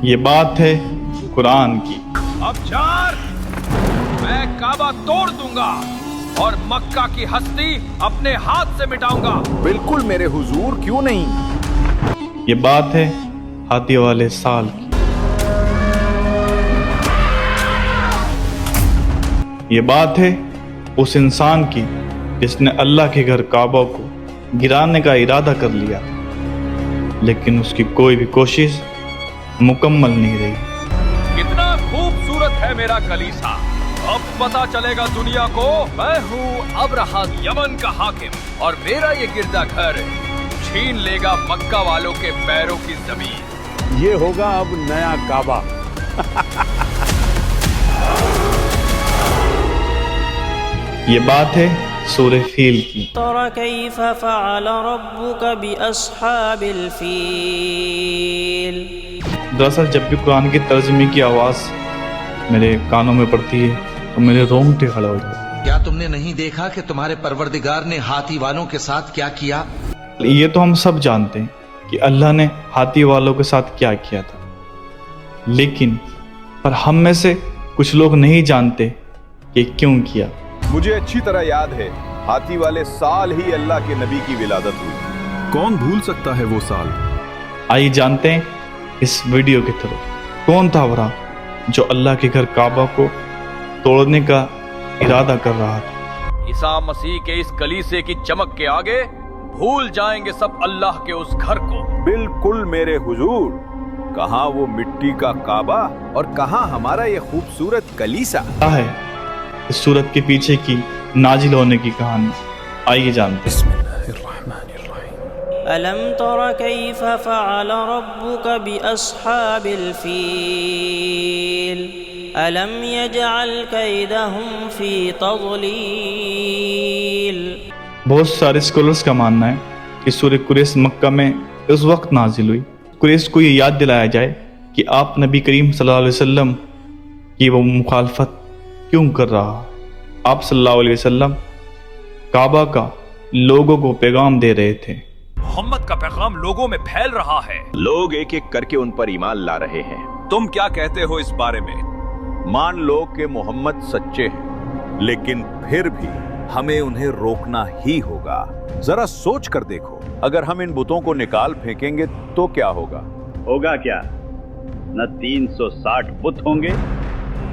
یہ بات ہے قرآن کی۔ ابشار، میں کعبہ توڑ دوں گا اور مکہ کی ہستی اپنے ہاتھ سے مٹاؤں گا۔ بالکل میرے حضور، کیوں نہیں؟ یہ بات ہے ہاتھی والے سال کی۔ یہ بات ہے اس انسان کی جس نے اللہ کے گھر کعبہ کو گرانے کا ارادہ کر لیا، لیکن اس کی کوئی بھی کوشش مکمل نہیں رہی۔ کتنا خوبصورت ہے میرا کلیسا، اب پتا چلے گا دنیا کو میں ہوں ابرہہ یمن کا حاکم، اور میرا یہ گرجا گھر چھین لے گا مکہ والوں کے پیروں کی زمین۔ یہ ہوگا اب نیا کعبہ۔ یہ بات ہے سورہ فیل کی۔ تر کیف فعل ربک باصحاب الفیل۔ دراصل جب بھی قرآن کی ترجمے کی آواز میرے کانوں میں پڑتی ہے تو میرے رونگٹے کھڑے ہو جاتے ہیں۔ کیا تم نے نہیں دیکھا کہ تمہارے پروردگار نے ہاتھی والوں کے ساتھ کیا کیا؟ یہ تو ہم سب جانتے ہیں کہ اللہ نے ہاتھی والوں کے ساتھ کیا کیا تھا، لیکن پر ہم میں سے کچھ لوگ نہیں جانتے کہ کیوں کیا۔ مجھے اچھی طرح یاد ہے، ہاتھی والے سال ہی اللہ کے نبی کی ولادت ہوئی۔ کون بھول سکتا ہے وہ سال؟ آئیے جانتے ہیں اس ویڈیو کے تھرو کون تھا ورا جو اللہ کے گھر کعبہ کو توڑنے کا ارادہ کر رہا تھا۔ عیسیٰ مسیح کے اس کلیسے کی چمک کے آگے بھول جائیں گے سب اللہ کے اس گھر کو۔ بالکل میرے حضور، کہاں وہ مٹی کا کعبہ اور کہاں ہمارا یہ خوبصورت کلیسا؟ کیا ہے اس صورت کے پیچھے کی نازل ہونے کی کہانی؟ آئیے جانتے ہیں۔ ألم تر كيف فعل ربك بأصحاب الفيل ألم يجعل كيدهم في تضليل۔ بہت سارے اسکالرز کا ماننا ہے کہ سورہ قریش مکہ میں اس وقت نازل ہوئی قریش کو یہ یاد دلایا جائے کہ آپ نبی کریم صلی اللہ علیہ وسلم کی وہ مخالفت کیوں کر رہا۔ آپ صلی اللہ علیہ وسلم کعبہ کا لوگوں کو پیغام دے رہے تھے۔ محمد کا پیغام لوگوں میں پھیل رہا ہے، لوگ ایک ایک کر کے ان پر ایمان لا رہے ہیں۔ تم کیا کہتے ہو اس بارے میں؟ مان لو کہ محمد سچے ہیں، لیکن پھر بھی ہمیں انہیں روکنا ہی ہوگا۔ ذرا سوچ کر دیکھو، اگر ہم ان بتوں کو نکال پھینکیں گے تو کیا ہوگا؟ ہوگا کیا؟ نہ 360 بت ہوں گے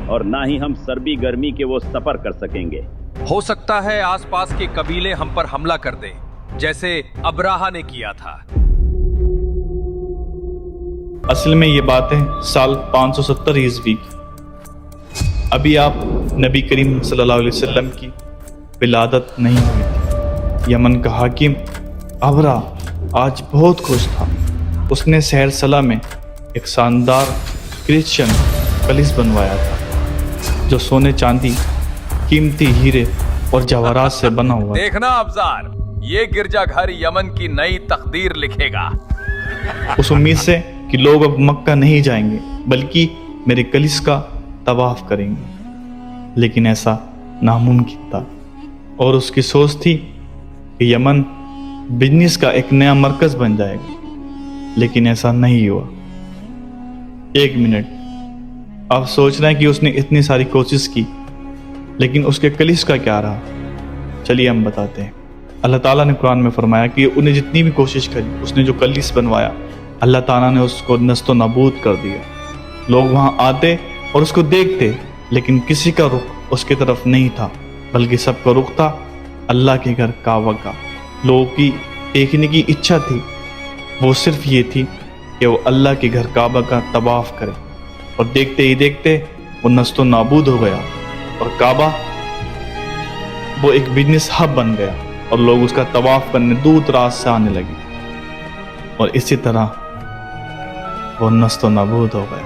اور نہ ہی ہم سربی گرمی کے وہ سفر کر سکیں گے۔ ہو سکتا ہے آس پاس کے قبیلے ہم پر حملہ کر دیں، جیسے ابراہا نے کیا تھا۔ اصل میں یہ باتیں سال 570 عیسوی کی، ابھی آپ نبی کریم صلی اللہ علیہ وسلم کی ولادت نہیں ہوئی تھی۔ یمن کا حاکم ابرا آج بہت خوش تھا۔ اس نے سہر سلا میں ایک شاندار کرسچن کلیس بنوایا تھا جو سونے چاندی، قیمتی ہیرے اور جواہرات سے بنا ہوا تھا۔ دیکھنا ابزار، یہ گرجا گھر یمن کی نئی تقدیر لکھے گا۔ اس امید سے کہ لوگ اب مکہ نہیں جائیں گے بلکہ میرے کلیس کا طواف کریں گے، لیکن ایسا ناممکن تھا، اور اس کی سوچ تھی کہ یمن بزنس کا ایک نیا مرکز بن جائے گا، لیکن ایسا نہیں ہوا۔ ایک منٹ، آپ سوچ رہے ہیں کہ اس نے اتنی ساری کوشش کی، لیکن اس کے کلیس کا کیا رہا؟ چلیے ہم بتاتے ہیں۔ اللہ تعالیٰ نے قرآن میں فرمایا کہ انہیں جتنی بھی کوشش کری، اس نے جو کلیس بنوایا، اللہ تعالیٰ نے اس کو نست و نابود کر دیا۔ لوگ وہاں آتے اور اس کو دیکھتے، لیکن کسی کا رخ اس کی طرف نہیں تھا، بلکہ سب کا رخ تھا اللہ کے گھر کعبہ کا۔ لوگوں کی دیکھنے کی اچھا تھی، وہ صرف یہ تھی کہ وہ اللہ کے گھر کعبہ کا طواف کرے، اور دیکھتے ہی دیکھتے وہ نست و نابود ہو گیا، اور کعبہ وہ ایک بزنس ہب بن گیا، اور لوگ اس کا طواف کرنے دور دراز سے آنے لگے، اور اسی طرح وہ نست و نابود ہو گیا۔